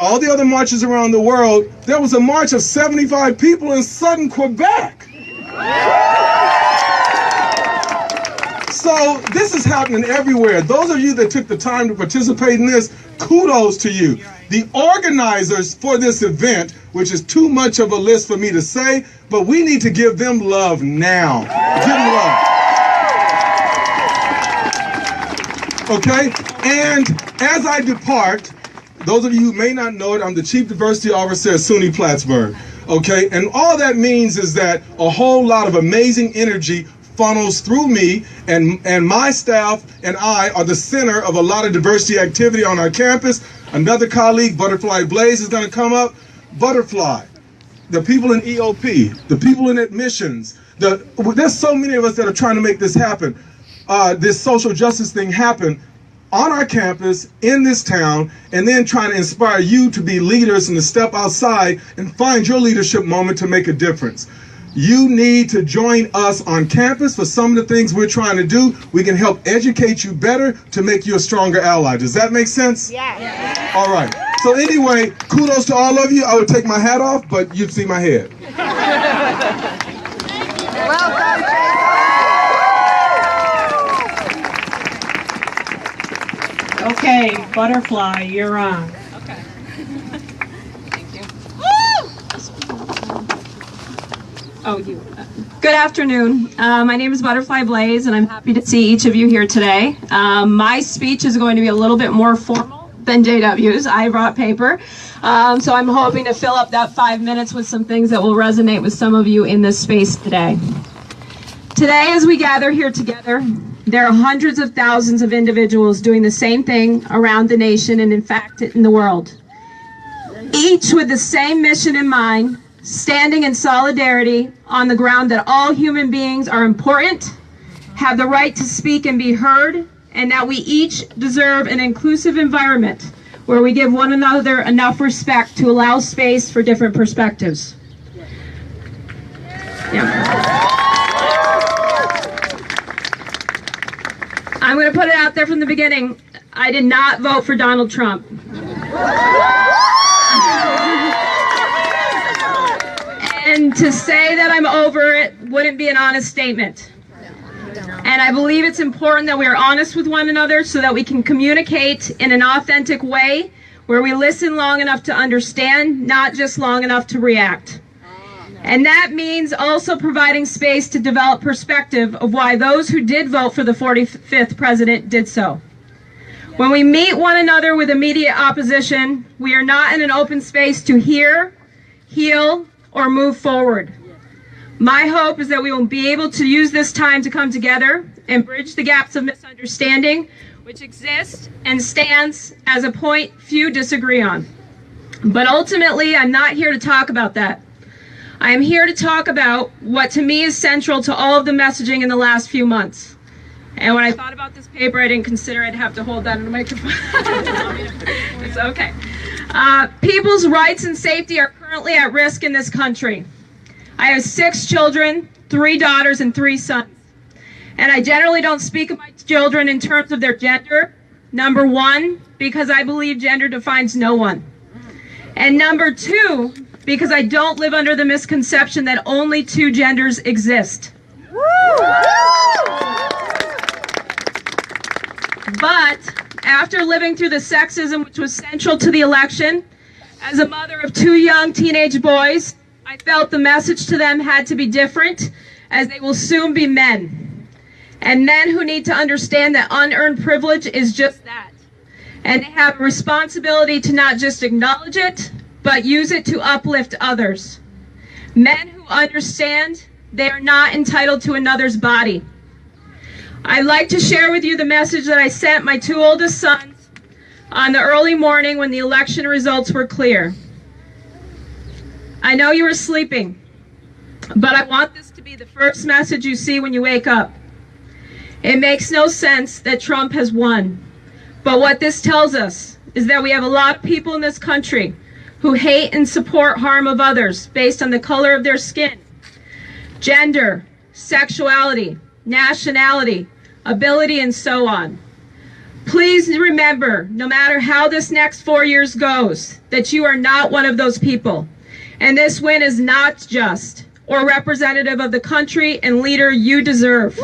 all the other marches around the world, there was a march of 75 people in southern Quebec. So this is happening everywhere. Those of you that took the time to participate in this, kudos to you. The organizers for this event, which is too much of a list for me to say, but we need to give them love now. Give them love. Okay? And as I depart, those of you who may not know it, I'm the Chief Diversity Officer at SUNY Plattsburgh. Okay? And all that means is that a whole lot of amazing energy funnels through me, and my staff and I are the center of a lot of diversity activity on our campus. Another colleague, Butterfly Blaze, is going to come up. Butterfly, the people in EOP, the people in admissions, there's so many of us that are trying to make this happen, this social justice thing happen on our campus, in this town, and then trying to inspire you to be leaders and to step outside and find your leadership moment to make a difference. You need to join us on campus for some of the things we're trying to do. We can help educate you better to make you a stronger ally. Does that make sense? Yeah. All right. So anyway, kudos to all of you. I would take my hat off, but you'd see my head. Welcome. Okay, Butterfly, you're on. Okay. Thank you. Oh, you. Good afternoon. My name is Butterfly Blaze, and I'm happy to see each of you here today. My speech is going to be a little bit more formal than JW's. I brought paper. So I'm hoping to fill up that 5 minutes with some things that will resonate with some of you in this space today. Today, as we gather here together, there are hundreds of thousands of individuals doing the same thing around the nation and, in fact, in the world. Each with the same mission in mind, standing in solidarity on the ground that all human beings are important, have the right to speak and be heard, and that we each deserve an inclusive environment where we give one another enough respect to allow space for different perspectives. Yeah. I'm going to put it out there from the beginning. I did not vote for Donald Trump. And to say that I'm over it wouldn't be an honest statement. And I believe it's important that we are honest with one another so that we can communicate in an authentic way where we listen long enough to understand, not just long enough to react. And that means also providing space to develop perspective of why those who did vote for the 45th president did so. When we meet one another with immediate opposition, we are not in an open space to hear, heal, or move forward. My hope is that we will be able to use this time to come together and bridge the gaps of misunderstanding which exist and stands as a point few disagree on. But ultimately, I'm not here to talk about that. I am here to talk about what to me is central to all of the messaging in the last few months. And when I thought about this paper, I didn't consider I'd have to hold that in a microphone. It's okay. People's rights and safety are currently at risk in this country. I have 6 children, 3 daughters, and 3 sons. And I generally don't speak of my children in terms of their gender. Number 1, because I believe gender defines no one. And number 2, because I don't live under the misconception that only 2 genders exist. But after living through the sexism which was central to the election, as a mother of 2 young teenage boys, I felt the message to them had to be different, as they will soon be men. And men who need to understand that unearned privilege is just that. And they have a responsibility to not just acknowledge it, but use it to uplift others. Men who understand they are not entitled to another's body. I'd like to share with you the message that I sent my 2 oldest sons on the early morning when the election results were clear. I know you were sleeping, but I want this to be the first message you see when you wake up. It makes no sense that Trump has won, but what this tells us is that we have a lot of people in this country who hate and support harm of others based on the color of their skin, gender, sexuality, nationality, ability, and so on. Please remember, no matter how this next 4 years goes, that you are not one of those people. And this win is not just or representative of the country and leader you deserve.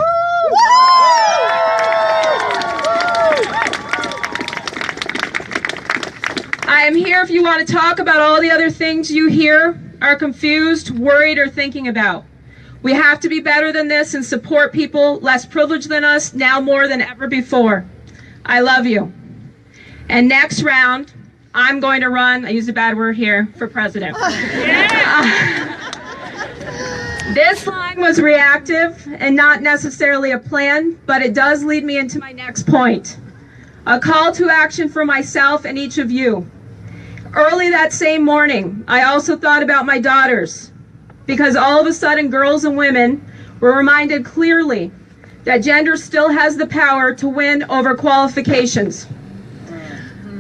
I am here if you want to talk about all the other things you hear, are confused, worried, or thinking about. We have to be better than this and support people less privileged than us now more than ever before. I love you. And next round, I'm going to run, I used a bad word here, for president. This line was reactive and not necessarily a plan, but it does lead me into my next point. A call to action for myself and each of you. Early that same morning, I also thought about my daughters, because all of a sudden girls and women were reminded clearly that gender still has the power to win over qualifications.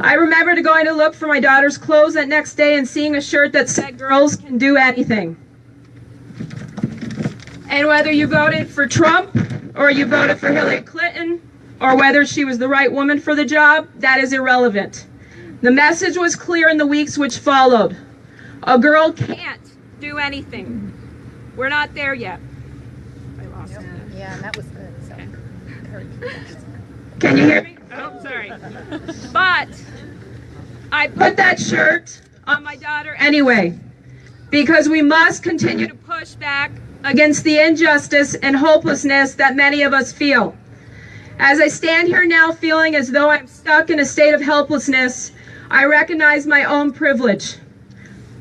I remember going to look for my daughter's clothes that next day and seeing a shirt that said girls can do anything. And whether you voted for Trump or you voted for Hillary Clinton or whether she was the right woman for the job, that is irrelevant. The message was clear in the weeks which followed. A girl can't do anything. We're not there yet. I lost it. Yeah, that was good. So. Can you hear me? Oh, sorry. But I put that shirt on my daughter anyway, because we must continue to push back against the injustice and hopelessness that many of us feel. As I stand here now feeling as though I'm stuck in a state of helplessness, I recognize my own privilege.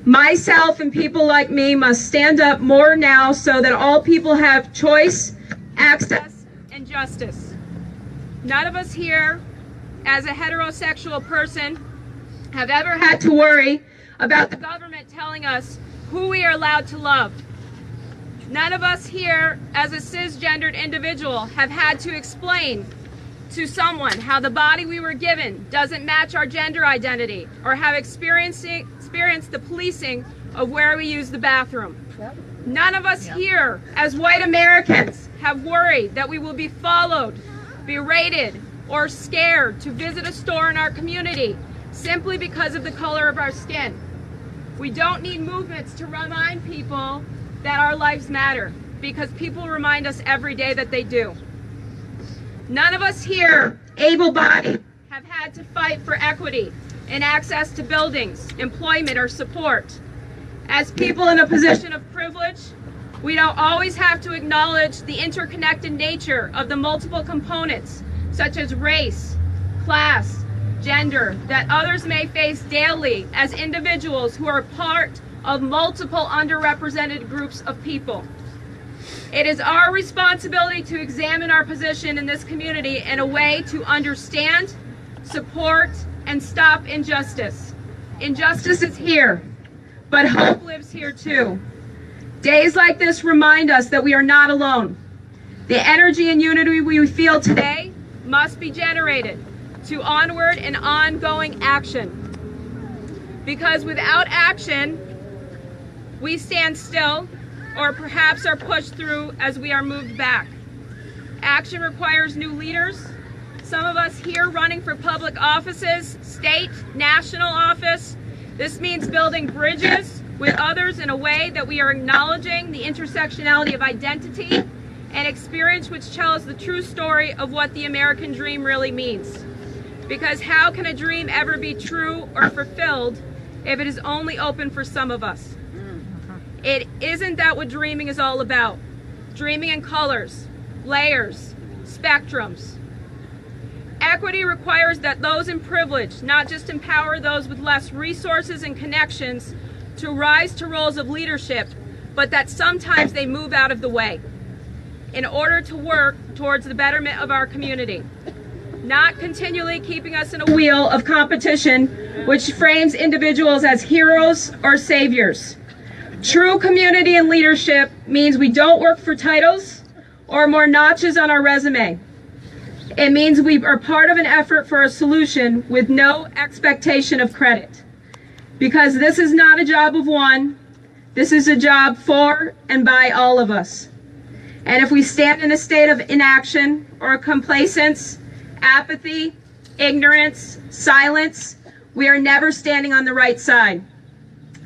Myself and people like me must stand up more now so that all people have choice, access, and justice. None of us here, as a heterosexual person, have ever had to worry about the government telling us who we are allowed to love. None of us here, as a cisgendered individual, have had to explain to someone how the body we were given doesn't match our gender identity, or have experienced the policing of where we use the bathroom. None of us here, as white Americans, have worried that we will be followed, berated, or scared to visit a store in our community simply because of the color of our skin. We don't need movements to remind people that our lives matter, because people remind us every day that they do. None of us here, able-bodied, have had to fight for equity and access to buildings, employment, or support. As people in a position of privilege, we don't always have to acknowledge the interconnected nature of the multiple components, such as race, class, gender, that others may face daily as individuals who are part of multiple underrepresented groups of people. It is our responsibility to examine our position in this community in a way to understand, support, and stop injustice. Injustice is here, but hope lives here too. Days like this remind us that we are not alone. The energy and unity we feel today must be generated to onward and ongoing action. Because without action, we stand still, or perhaps are pushed through as we are moved back. Action requires new leaders. Some of us here running for public offices, state, national office. This means building bridges with others in a way that we are acknowledging the intersectionality of identity and experience, which tells the true story of what the American dream really means. Because how can a dream ever be true or fulfilled if it is only open for some of us? It isn't that what dreaming is all about. Dreaming in colors, layers, spectrums. Equity requires that those in privilege not just empower those with less resources and connections to rise to roles of leadership, but that sometimes they move out of the way in order to work towards the betterment of our community. Not continually keeping us in a wheel of competition which frames individuals as heroes or saviors. True community and leadership means we don't work for titles or more notches on our resume. It means we are part of an effort for a solution with no expectation of credit. Because this is not a job of one, this is a job for and by all of us. And if we stand in a state of inaction or complacence, apathy, ignorance, silence, we are never standing on the right side.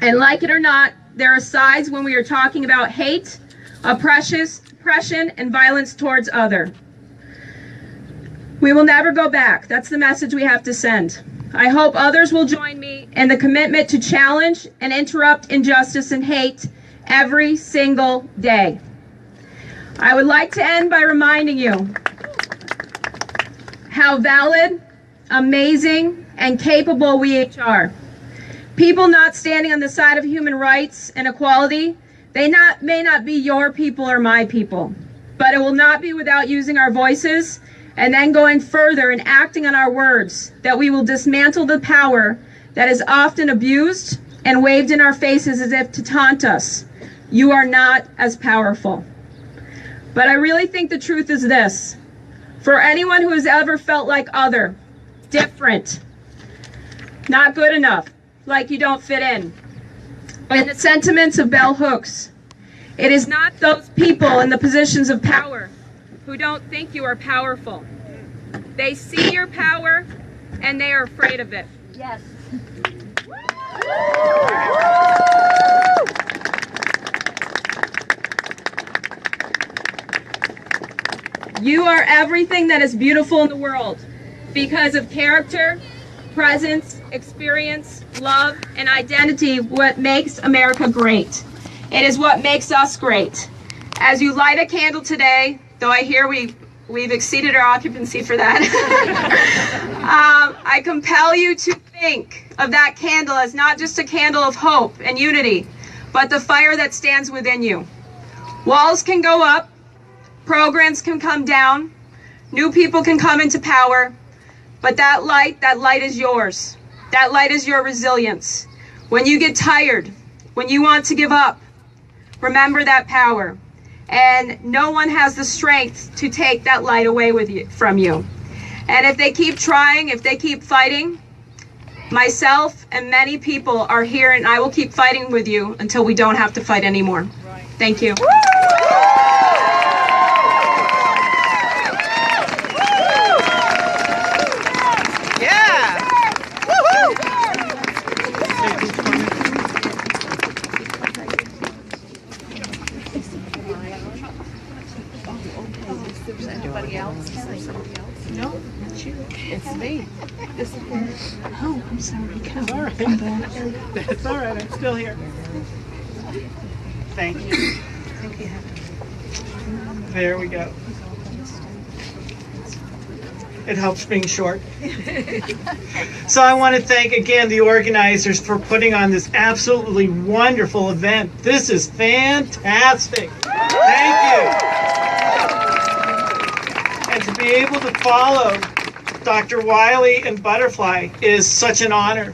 And like it or not, there are sides when we are talking about hate, oppression, and violence towards others. We will never go back. That's the message we have to send. I hope others will join me in the commitment to challenge and interrupt injustice and hate every single day. I would like to end by reminding you how valid, amazing, and capable we each are. People not standing on the side of human rights and equality, may not be your people or my people, but it will not be without using our voices and then going further and acting on our words that we will dismantle the power that is often abused and waved in our faces as if to taunt us. You are not as powerful. But I really think the truth is this. For anyone who has ever felt like other, different, not good enough, like you don't fit in the sentiments of bell hooks, it is not those people in the positions of power who don't think you are powerful. They see your power and they are afraid of it. Yes. You are everything that is beautiful in the world because of character, presence, experience, love, and identity, what makes America great. It is what makes us great. As you light a candle today, though I hear we've exceeded our occupancy for that, I compel you to think of that candle as not just a candle of hope and unity, but the fire that stands within you. Walls can go up, programs can come down, new people can come into power, but that light is yours. That light is your resilience. When you get tired, when you want to give up, remember that power. And no one has the strength to take that light away from you. And if they keep trying, if they keep fighting, myself and many people are here, and I will keep fighting with you until we don't have to fight anymore. Thank you. Anybody else? No, it's you. It's me. Oh, I'm sorry. It's all right. That's all right. I'm still here. Thank you. Thank you. There we go. It helps being short. So I want to thank again the organizers for putting on this absolutely wonderful event. This is fantastic. Thank you. And to be able to follow Dr. Wiley and Butterfly is such an honor.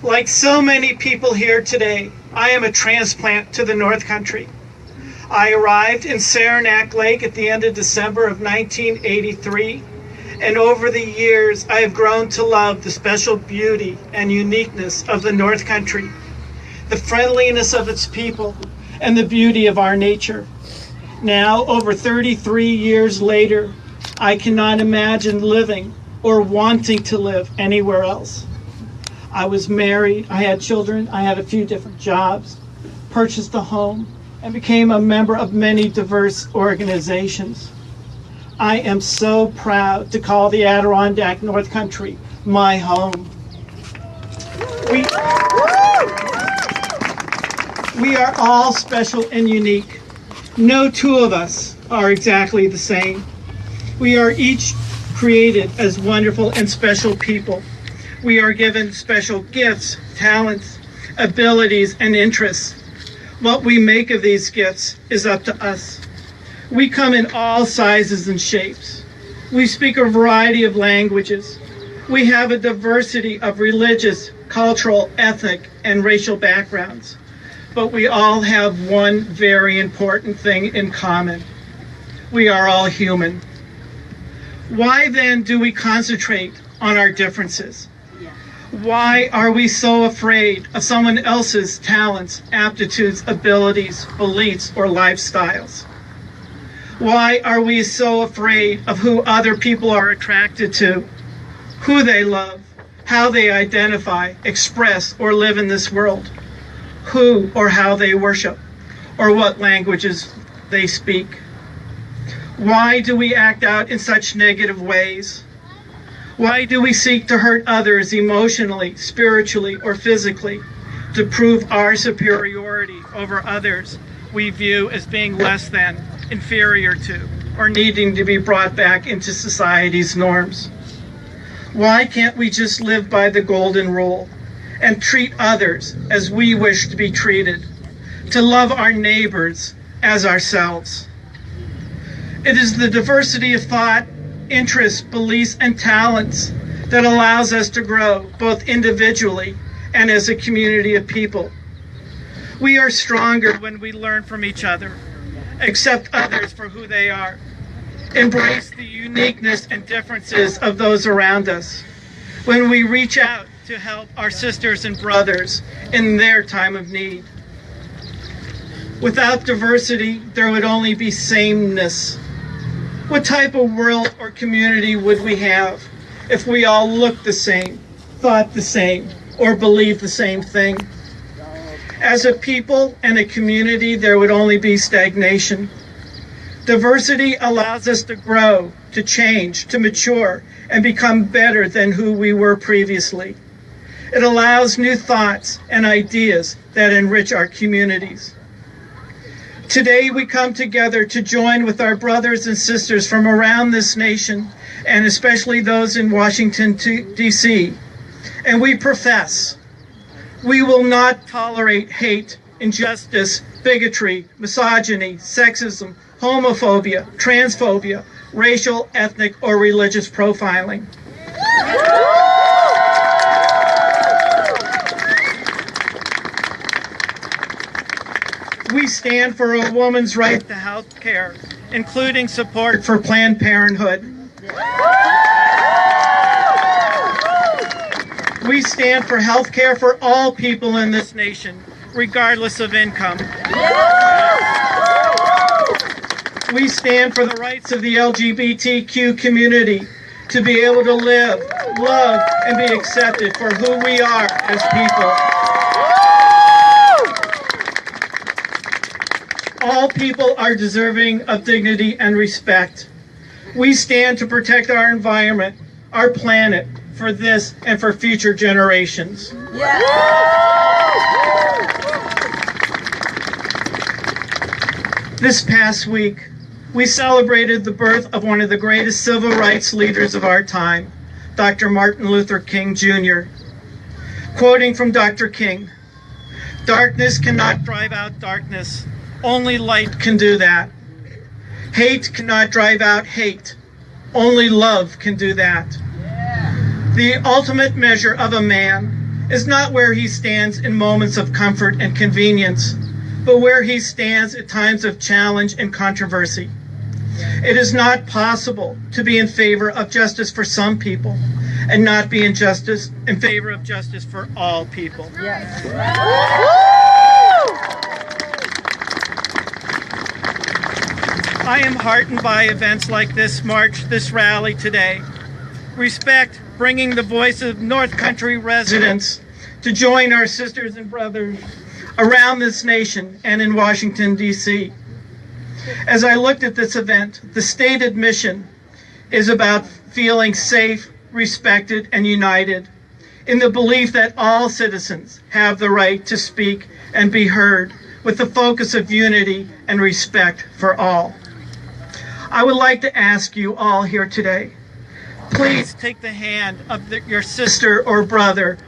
Like so many people here today, I am a transplant to the North Country. I arrived in Saranac Lake at the end of December of 1983, and over the years I have grown to love the special beauty and uniqueness of the North Country, the friendliness of its people, and the beauty of our nature. Now, over 33 years later, I cannot imagine living or wanting to live anywhere else. I was married, I had children, I had a few different jobs, purchased a home, and became a member of many diverse organizations. I am so proud to call the Adirondack North Country my home. We are all special and unique. No two of us are exactly the same. We are each created as wonderful and special people. We are given special gifts, talents, abilities, and interests. What we make of these gifts is up to us. We come in all sizes and shapes. We speak a variety of languages. We have a diversity of religious, cultural, ethnic, and racial backgrounds. But we all have one very important thing in common. We are all human. Why then do we concentrate on our differences? Why are we so afraid of someone else's talents, aptitudes, abilities, beliefs, or lifestyles? Why are we so afraid of who other people are attracted to, who they love, how they identify, express, or live in this world, who or how they worship, or what languages they speak? Why do we act out in such negative ways? Why do we seek to hurt others emotionally, spiritually, or physically to prove our superiority over others we view as being less than, inferior to, or needing to be brought back into society's norms? Why can't we just live by the golden rule and treat others as we wish to be treated, to love our neighbors as ourselves? It is the diversity of thought, interests, beliefs, and talents that allows us to grow both individually and as a community of people. We are stronger when we learn from each other, accept others for who they are, embrace the uniqueness and differences of those around us, when we reach out to help our sisters and brothers in their time of need. Without diversity, there would only be sameness. What type of world or community would we have if we all looked the same, thought the same, or believed the same thing? As a people and a community, there would only be stagnation. Diversity allows us to grow, to change, to mature, and become better than who we were previously. It allows new thoughts and ideas that enrich our communities. Today we come together to join with our brothers and sisters from around this nation, and especially those in Washington, D.C. And we profess we will not tolerate hate, injustice, bigotry, misogyny, sexism, homophobia, transphobia, racial, ethnic, or religious profiling. We stand for a woman's right to health care, including support for Planned Parenthood. We stand for health care for all people in this nation, regardless of income. We stand for the rights of the LGBTQ community to be able to live, love, and be accepted for who we are as people. All people are deserving of dignity and respect. We stand to protect our environment, our planet, for this and for future generations. This past week, we celebrated the birth of one of the greatest civil rights leaders of our time, Dr. Martin Luther King Jr. Quoting from Dr. King, "Darkness cannot drive out darkness. Only light can do that. Hate cannot drive out hate. Only love can do that. The ultimate measure of a man is not where he stands in moments of comfort and convenience, but where he stands at times of challenge and controversy. It is not possible to be in favor of justice for some people and not be in favor of justice for all people." Yes. I am heartened by events like this march, this rally today. Respect bringing the voice of North Country residents to join our sisters and brothers around this nation and in Washington, D.C. As I looked at this event, the stated mission is about feeling safe, respected, and united in the belief that all citizens have the right to speak and be heard with the focus of unity and respect for all. I would like to ask you all here today, please take the hand of your sister or brother.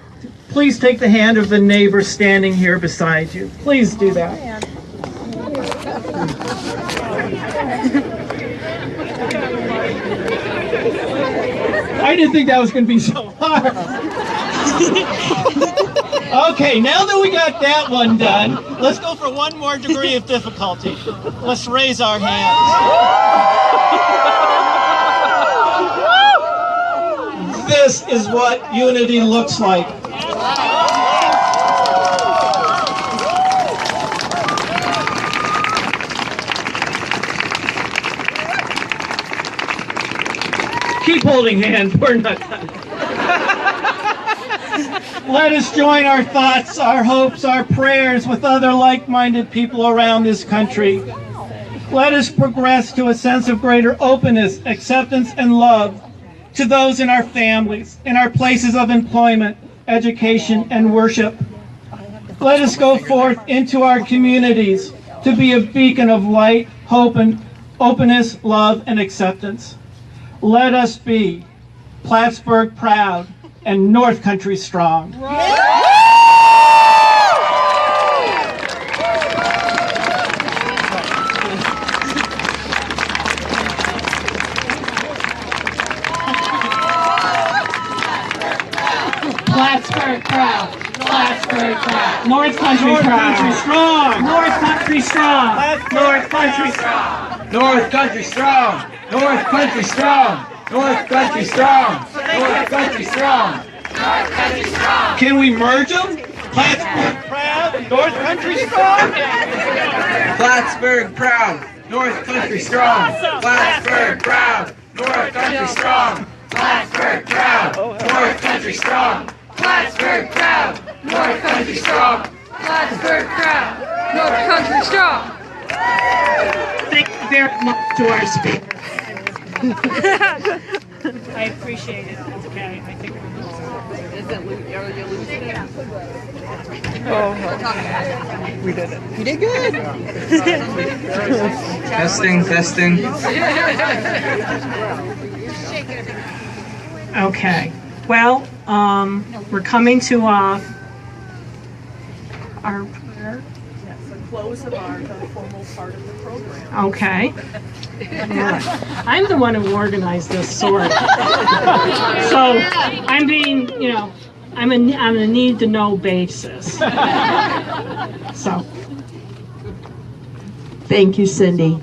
Please take the hand of the neighbor standing here beside you. Please do that. I didn't think that was going to be so hard. Okay, now that we got that one done, let's go for one more degree of difficulty. Let's raise our hands. This is what unity looks like. holding hands. We're not done. Let us join our thoughts, our hopes, our prayers with other like-minded people around this country. Let us progress to a sense of greater openness, acceptance, and love to those in our families, in our places of employment, education, and worship. Let us go forth into our communities to be a beacon of light, hope, and openness, love, and acceptance. Let us be Plattsburgh proud and North Country strong. Plattsburgh proud. Plattsburgh proud. North Country proud. North Country strong. North Country strong. North Country strong. North Country strong! North Country strong! North Country strong! North Country strong! Can we merge them? Plattsburgh proud, North Country strong! Plattsburgh proud! North Country strong! Plattsburgh proud! North Country strong! Plattsburgh proud! North Country strong! Plattsburgh proud! North Country strong! Plattsburgh proud! North Country strong! Thank you very much to our speaker. I appreciate it. Okay, I think we did it. You did good. Testing. okay. Well, we're coming to our prayer. Close of the formal part of the program. Okay. I'm the one who organized this sort of. So I'm being, I'm on a need to know basis. So. Thank you, Cindy.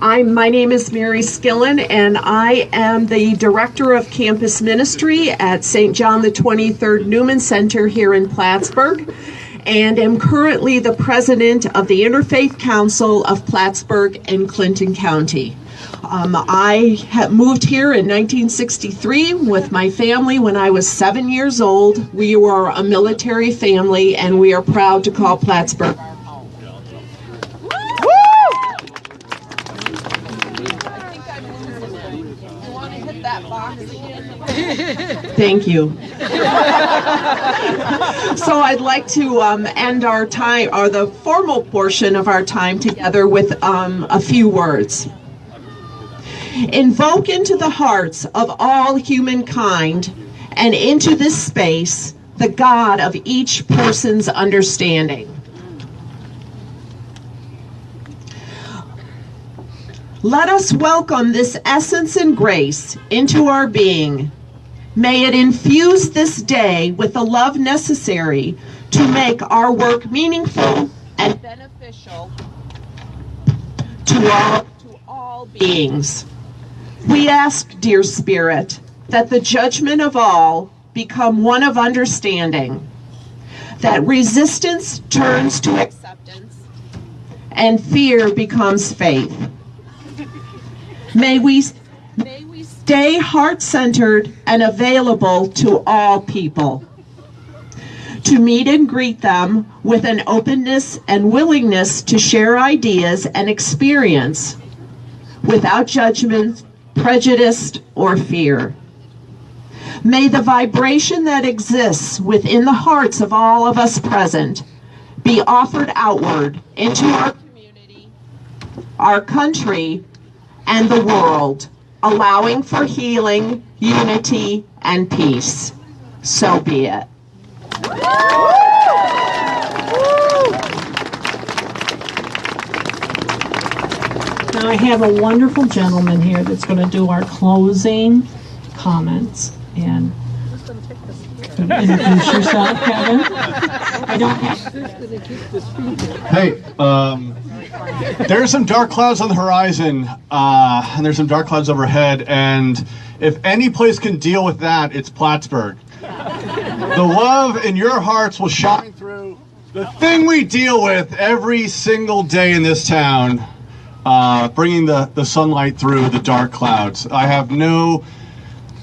My name is Mary Skillen, and I am the Director of Campus Ministry at St. John the 23rd Newman Center here in Plattsburgh, and am currently the President of the Interfaith Council of Plattsburgh and Clinton County. I moved here in 1963 with my family when I was 7 years old. We were a military family, and we are proud to call Plattsburgh our home. Thank you. So I'd like to end our time, or the formal portion of our time together, with a few words. Invoke into the hearts of all humankind and into this space the God of each person's understanding. Let us welcome this essence and grace into our being. May it infuse this day with the love necessary to make our work meaningful and beneficial to all beings. We ask, dear Spirit, that the judgment of all become one of understanding, that resistance turns to acceptance, and fear becomes faith. May we stay heart-centered and available to all people, to meet and greet them with an openness and willingness to share ideas and experience without judgment, prejudice, or fear. May the vibration that exists within the hearts of all of us present be offered outward into our community, our country, and the world, allowing for healing, unity, and peace. So be it. Now I have a wonderful gentleman here that's going to do our closing comments. And introduce yourself, Kevin. I don't have. Hey, there's some dark clouds on the horizon, and there's some dark clouds overhead, and if any place can deal with that, it's Plattsburgh. The love in your hearts will shine through the thing we deal with every single day in this town, bringing the sunlight through the dark clouds. I have no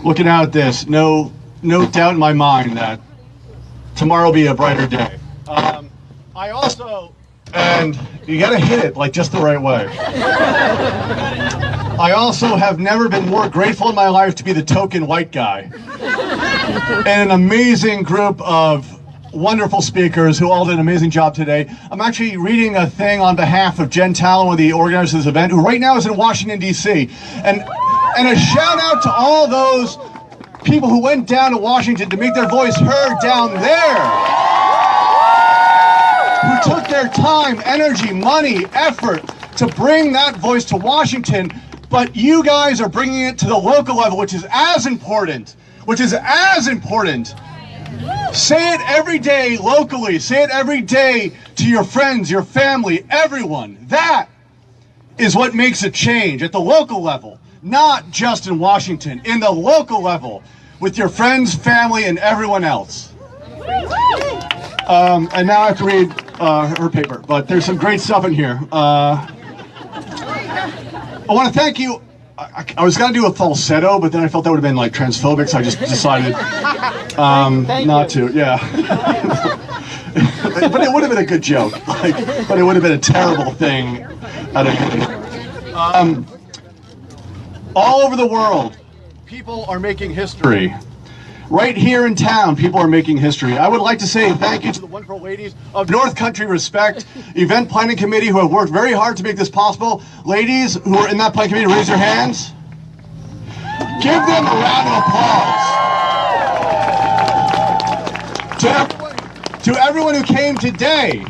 looking out at this, no doubt in my mind that tomorrow will be a brighter day. I also, and you gotta hit it like just the right way. I also have never been more grateful in my life to be the token white guy. And an amazing group of wonderful speakers who all did an amazing job today. I'm actually reading a thing on behalf of Jen Talon, one of the organizers of this event, who right now is in Washington, D.C. And a shout out to all those people who went down to Washington to make their voice heard down there. Who took their time, energy, money, effort to bring that voice to Washington. But you guys are bringing it to the local level, which is as important. Say it every day locally. Say it every day to your friends, your family, everyone. That is what makes a change at the local level, not just in Washington, in the local level, with your friends, family, and everyone else. And now I have to read her paper, but there's some great stuff in here. I want to thank you. I was going to do a falsetto, but then I felt that would have been like transphobic, so I just decided not to. Yeah. But it would have been a good joke. But it would have been a terrible thing. All over the world, people are making history. Right here in town, people are making history. I would like to say thank you to the wonderful ladies of North Country Respect Event Planning Committee who have worked very hard to make this possible. Ladies who are in that planning committee, raise your hands. Give them a round of applause. To everyone who came today.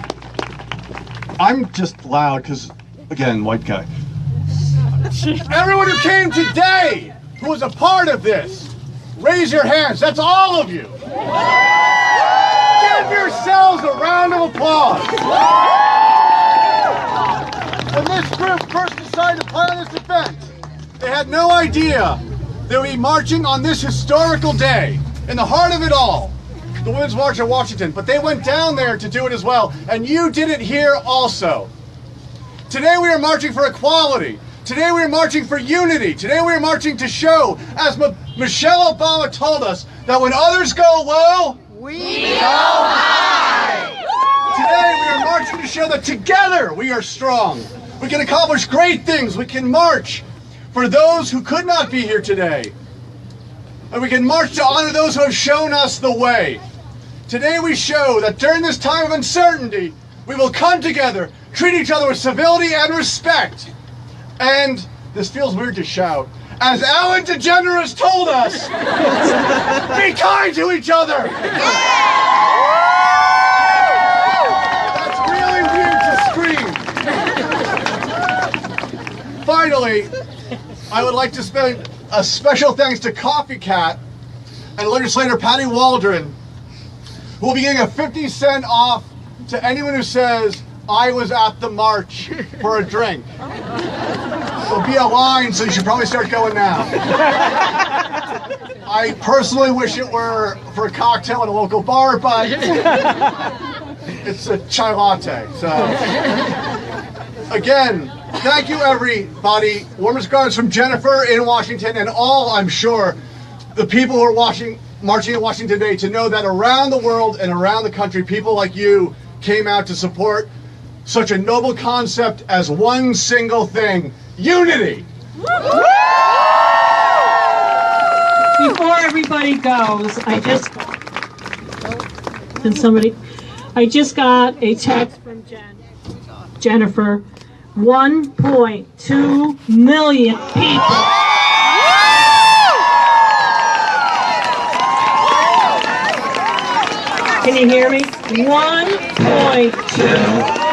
I'm just loud because, again, white guy. Everyone who came today, who was a part of this. Raise your hands. That's all of you. Give yourselves a round of applause. When this group first decided to plan this event, they had no idea they would be marching on this historical day, in the heart of it all, the Women's March in Washington. But they went down there to do it as well, and you did it here also. Today we are marching for equality. Today we are marching for unity. Today we are marching to show, as Michelle Obama told us, that when others go low, we go high. Today we are marching to show that together we are strong. We can accomplish great things. We can march for those who could not be here today. And we can march to honor those who have shown us the way. Today we show that during this time of uncertainty, we will come together, treat each other with civility and respect. And this feels weird to shout. As Ellen DeGeneres told us, be kind to each other. That's really weird to scream. Finally, I would like to spend a special thanks to Coffee Cat and legislator Patty Waldron, who will be getting a 50-cent off to anyone who says, I was at the march for a drink. There'll be a line, so you should probably start going now. I personally wish it were for a cocktail at a local bar, but it's a chai latte. So, again, thank you everybody. Warmest regards from Jennifer in Washington and all, I'm sure, the people who are marching in Washington today, to know that around the world and around the country, people like you came out to support such a noble concept as one single thing: unity. Before everybody goes, I just got a text from Jennifer. 1.2 million people. Can you hear me? 1.2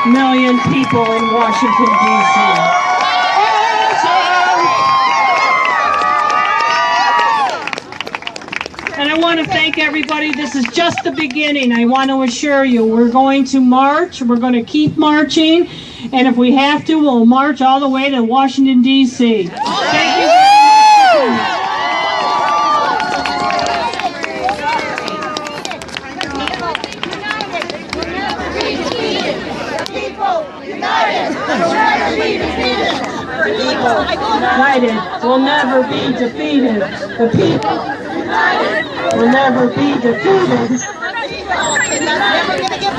million people in Washington, D.C. And I want to thank everybody. This is just the beginning. I want to assure you, we're going to march. We're going to keep marching. And if we have to, we'll march all the way to Washington, D.C. Thank you very much. United! people united will never be defeated. The people united will never be defeated.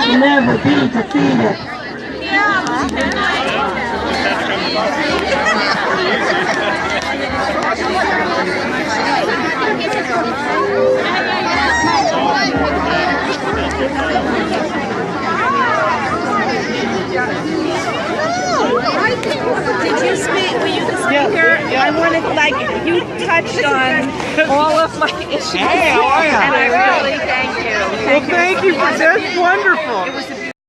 Will never be defeated. Did you speak? Were you the speaker? I wanted, like, you touched on all of my issues. Hey, how are you? And I really thank you. Well, thank you. That's wonderful. It was a beautiful